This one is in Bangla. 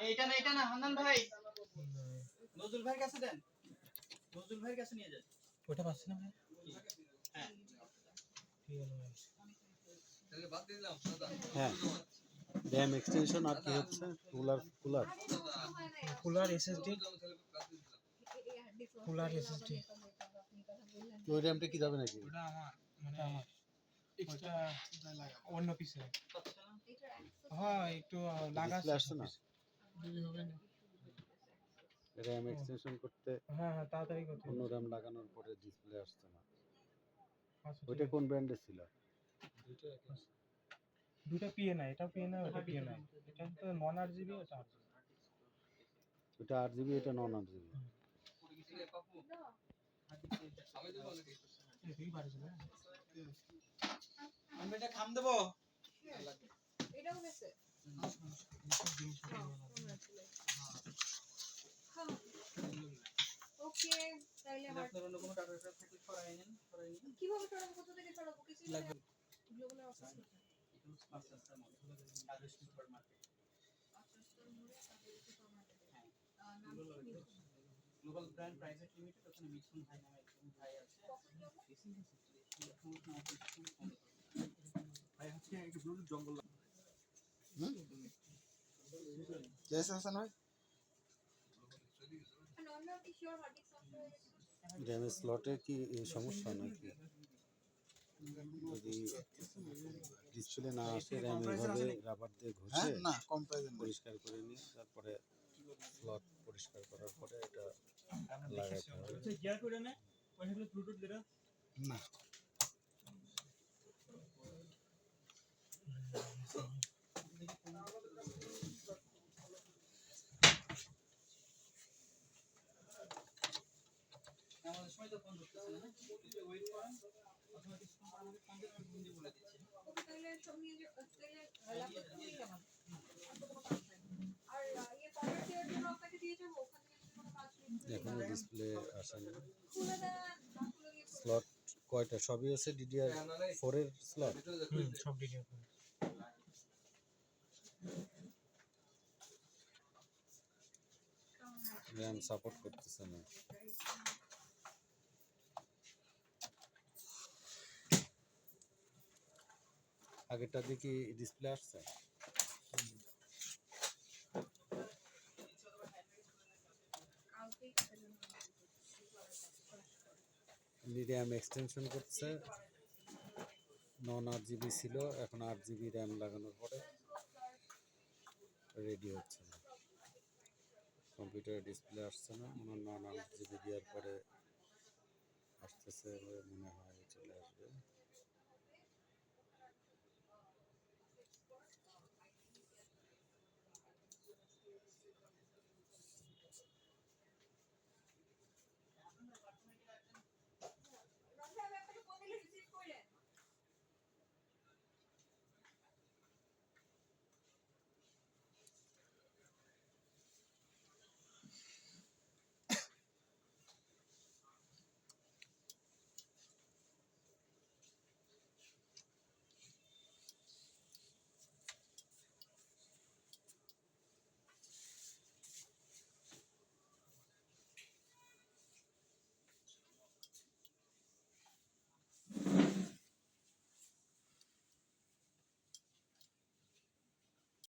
এইটা না এটা না হান্নান ভাই নজরুল ভাইয়ের কাছে দেন নজরুল ভাইয়ের কাছে নিয়ে যান ওটা পাচ্ছি না ভাই হ্যাঁ ঠিক আছে ভাই তাহলে বাদ দিয়ে দিলাম দাদা হ্যাঁ র্যাম এক্সটেনশন আর কি হচ্ছে কুলার এসএসডি কুলার এসএসডি ওই র্যামটা কি যাবে নাকি ওটা আমার মানে আমার এক্সট্রা অন্য পিসে হ্যাঁ একটু লাগা ডিসপ্লে আসছে না যদি হবে না র্যাম এক্সটেনশন করতে হ্যাঁ হ্যাঁ তাড়াতাড়ি করতে অন্য র্যাম লাগানোর পরে ডিসপ্লে আসছে না আচ্ছা ওইটা কোন ব্র্যান্ডের ছিল দুটো পিএ না এটা পিএ না ওটা পিএ না এটা তো নন আরজিবি ওটা ওটা 8 জিবি এটা নন 8 জিবি পাপু আমি দেবো নাকি এই বারে যাবে আমি এটা খাম দেবো এটাও গেছে ওকে তাইলে আমার আপনার অন্য কোনো টাকা থাকলে সরাই নিন কিভাবে সরাবো কোথা থেকে সরাবো কিছু লাগবে গ্লোবাল অফিস আচ্ছা আচ্ছা আদেশ super market global brand private limited ওখানে মিঠুন ভাই নামে একজন ভাই আছে ভাই হচ্ছে একটু ব্লুটুথ জঙ্গল কেসে হাসান ভাই র্যাম স্লটে কি সমস্যা নাকি যদি ডিসপ্লে না আসে র্যাম এভাবে রাবার দিয়ে ঘষে না কম্পারিজন পরিষ্কার করে নিয়ে তারপরে স্লট পরিষ্কার করার পরে এটা লাগাতে হবে গিয়ার করে নে ওইখানে ব্লুটুথ দিরা না আমাদের সময় তো ফোন ধরতেছে না ওয়েট করেন অথবা কিছু আমাদের ফোন দিয়ে ফোন দিয়ে বলে দিচ্ছি তাইলে সব নিয়ে যে তাইলে ল্যাপটপ নিয়ে যাবেন আর ইয়ে পাওয়ার দেওয়ার জন্য আপনাকে দিয়ে যাবো ওখানে কোনো কাজ নেই এখনো ডিসপ্লে আসেনি খুলে দেন না খুলে দিয়ে স্লট কয়টা সবই আছে DDR4 এর স্লট সব ডিটেইল র্যাম সাপোর্ট করতেছে না আগেরটা দেখি ডিসপ্লে আসছে র্যাম এক্সটেনশন করছে নন 8 জিবি ছিল এখন 8 জিবি র্যাম লাগানোর পরে রেডি হচ্ছে না কম্পিউটারে ডিসপ্লে আসছে না নন 8 জিবি দেওয়ার পরে আসতেছে মনে হয় চলে আসবে